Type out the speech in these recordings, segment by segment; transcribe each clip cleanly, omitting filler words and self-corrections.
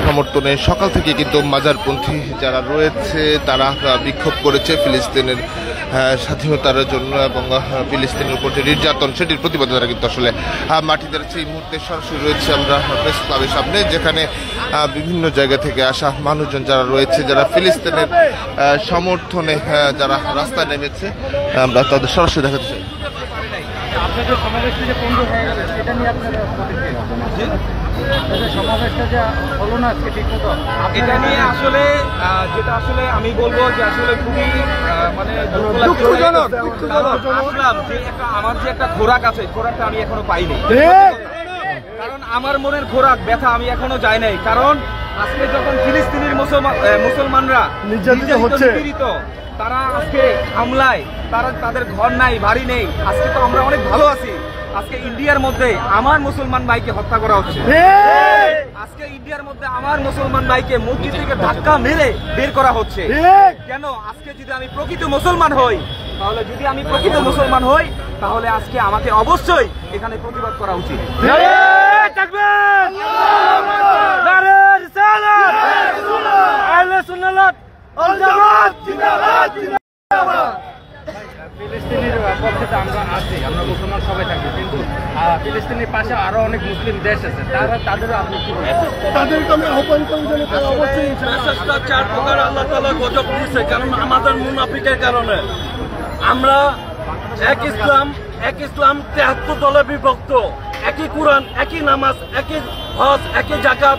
সমর্থনে সকাল থেকে কিন্তু মাজারপন্থী যারা রয়েছে তারা বিক্ষোভ করেছে ফিলিস্তিনের স্বাধীনতার জন্য এবং ফিলিস্তিনের উপর যে নির্যাতন সেটির প্রতিবাদে তারা কিন্তু আসলে মাটি দাঁড়াচ্ছে। এই মুহূর্তে সরাসরি রয়েছে আমরা প্রেস ক্লাবের সামনে, যেখানে বিভিন্ন জায়গা থেকে আসা মানুষজন যারা রয়েছে, যারা ফিলিস্তিনের সমর্থনে যারা রাস্তায় নেমেছে, আমরা তাদের সরাসরি দেখাতে চাই। এটা নিয়ে আসলে যেটা আসলে আমি বলবো যে আসলে খুবই মানে আমার যে একটা খোরাক আছে, খোরাকটা আমি এখনো পাইনি। কারণ আমার মনের খোরাক ব্যথা আমি এখনো যাই নাই। কারণ আজকে যখন ফিলিস্তিনের মুসলমানরা নিপীড়িত, তারা আজকে হামলায়, তাদের ঘর নাই, বাড়ি নেই। আজকে তো আমরা অনেক ভালো আছি। আজকে ইন্ডিয়ার মধ্যে আমার মুসলমান ভাইকে হত্যা করা হচ্ছে। আজকে ইন্ডিয়ার মধ্যে আমার মুসলমান ভাইকে মসজিদ থেকে ধাক্কা মেরে বের করা হচ্ছে। কেন? আজকে যদি আমি প্রকৃত মুসলমান হই, তাহলে আজকে আমাকে অবশ্যই এখানে প্রতিবাদ করা উচিত। ফিলিস্তিনের পক্ষে তো আমরা আছি, আমরা মুসলমান সবাই থাকি, কিন্তু ফিলিস্তিনের পাশে আরো অনেক মুসলিম দেশ আছে, তাদেরও আপনি তাদেরকে আমি আহ্বান করি অবশ্যই চার প্রকার আল্লাহ তাআলা গজব দিয়েছে। কারণ আমাদের মুনাফিকের কারণে আমরা এক ইসলাম 73 দলে বিভক্ত, একই কোরআন, একই নামাজ, একই হজ, একই যাকাত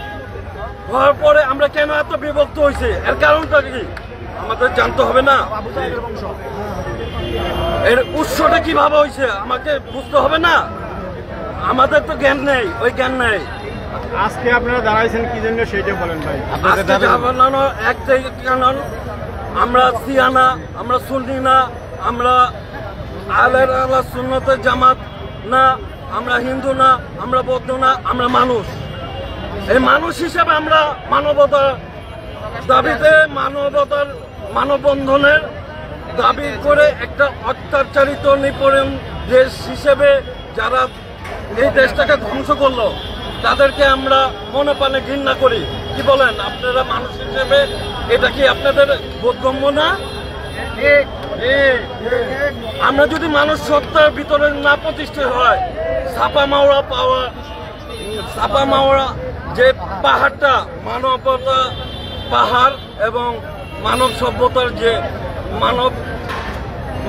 হওয়ার পরে আমরা কেন এত বিভক্ত হয়েছে? এর কারণটা কি আমাদের জানতে হবে না? এর উৎসটা কিভাবে হয়েছে আমাকে বুঝতে হবে না? আমাদের তো জ্ঞান নেই, ওই জ্ঞান নেই। আজকে আপনারা দাঁড়াইছেন কি জন্য সেটা বলেন ভাই। একটাই কারণ, আমরা শিয়া না, আমরা সুন্নি না, আমরা আহলে সুন্নতের জামাত না, আমরা হিন্দু না, আমরা বৌদ্ধ না, আমরা মানুষ। এই মানুষ হিসেবে আমরা মানবতার দাবিতে, মানববন্ধনের দাবি করে একটা অত্যাচারিত নিপীড়ন দেশ হিসেবে যারা এই দেশটাকে ধ্বংস করলো, তাদেরকে আমরা মনে প্রাণে ঘৃণা করি। কি বলেন আপনারা মানুষ হিসেবে? এটা কি আপনাদের বোধগম্য না? আমরা যদি মানুষ সত্তার ভিতরে না প্রতিষ্ঠিত হয়, ছাপা মাওয়া যে পাহাড়টা মানবতা পাহাড় এবং মানব সভ্যতার যে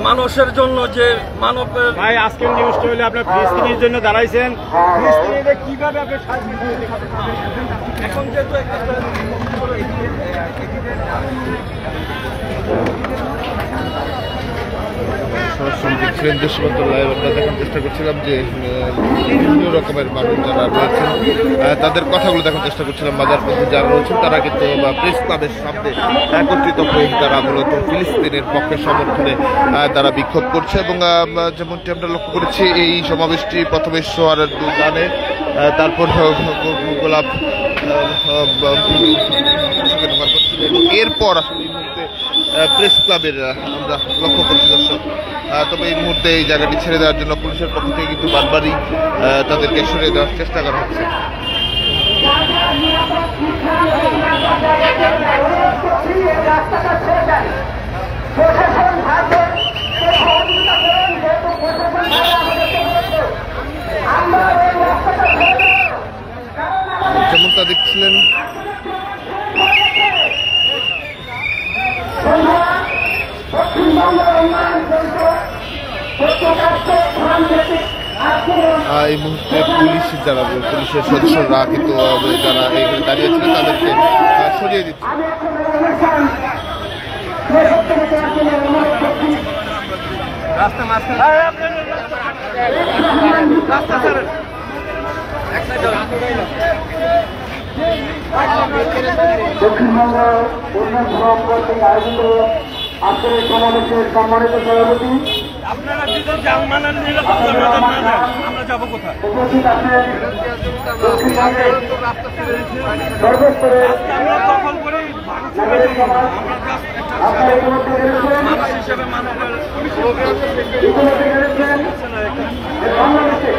মানুষের জন্য যে মানবের ভাই, আজকের নিউজটা হলে আপনার ফিলিস্তিনের জন্য দাঁড়াইছেন, ফিলিস্তিনিদের কিভাবে আপনি এখন যেহেতু সরাসরি দেখছিলেন দেশবন্ধ লাইভ। আমরা দেখার চেষ্টা করছিলাম যে বিভিন্ন রকমের মানুষ যারা রয়েছেন তাদের কথাগুলো দেখার চেষ্টা করছিলাম। মাজারপন্থী যারা রয়েছেন তারা কিন্তু প্রেস ক্লাবের সামনে একত্রিত হয়ে তারা মূলত ফিলিস্তিনের পক্ষে সমর্থনে তারা বিক্ষোভ করছে। এবং যেমনটি আমরা লক্ষ্য করেছি, এই সমাবেশটি প্রথমে সোয়ারের গানে, তারপর গোলাপ এবং এরপর আসলে এই মুহূর্তে প্রেস ক্লাবের আমরা লক্ষ্য করছি দর্শক। তবে এই মুহূর্তে এই জায়গাটি ছেড়ে দেওয়ার জন্য পুলিশের পক্ষ থেকে কিন্তু বারবারই তাদেরকে সরিয়ে দেওয়ার চেষ্টা করা হচ্ছে। যেমনটা দেখছিলেন এই মুহূর্তে পুলিশের সদস্যরা কিন্তু যারা এখানে দাঁড়িয়েছিলেন তাদেরকে সরিয়ে দিচ্ছে। দক্ষিণবঙ্গ উন্নয়ন ফোরাম কর্তৃক আয়োজিত আজকের সমাবেশের সম্মানিত সভাপতি আপনারা যদি আমরা যাবো কোথায়? উপস্থিত আছেন দক্ষিণবঙ্গের সর্বস্তরের নাগরিক সমাজ আপনারা ইতিমধ্যে জেনেছেন মানুষ হিসেবে মানুষের ইতিমধ্যে জেনেছেন বাংলাদেশে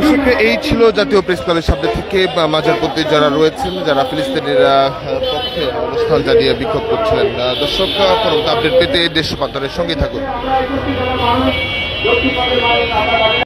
দর্শক, এই ছিল জাতীয় প্রেস ক্লাবের সামনে থেকে মাজারপন্থী যারা রয়েছেন, যারা ফিলিস্তিনের পক্ষে অবস্থান জানিয়ে বিক্ষোভ করছিলেন। দর্শক, পরবর্তী আপডেট পেতে দেশ রূপান্তরের সঙ্গেই থাকুন। মানুষ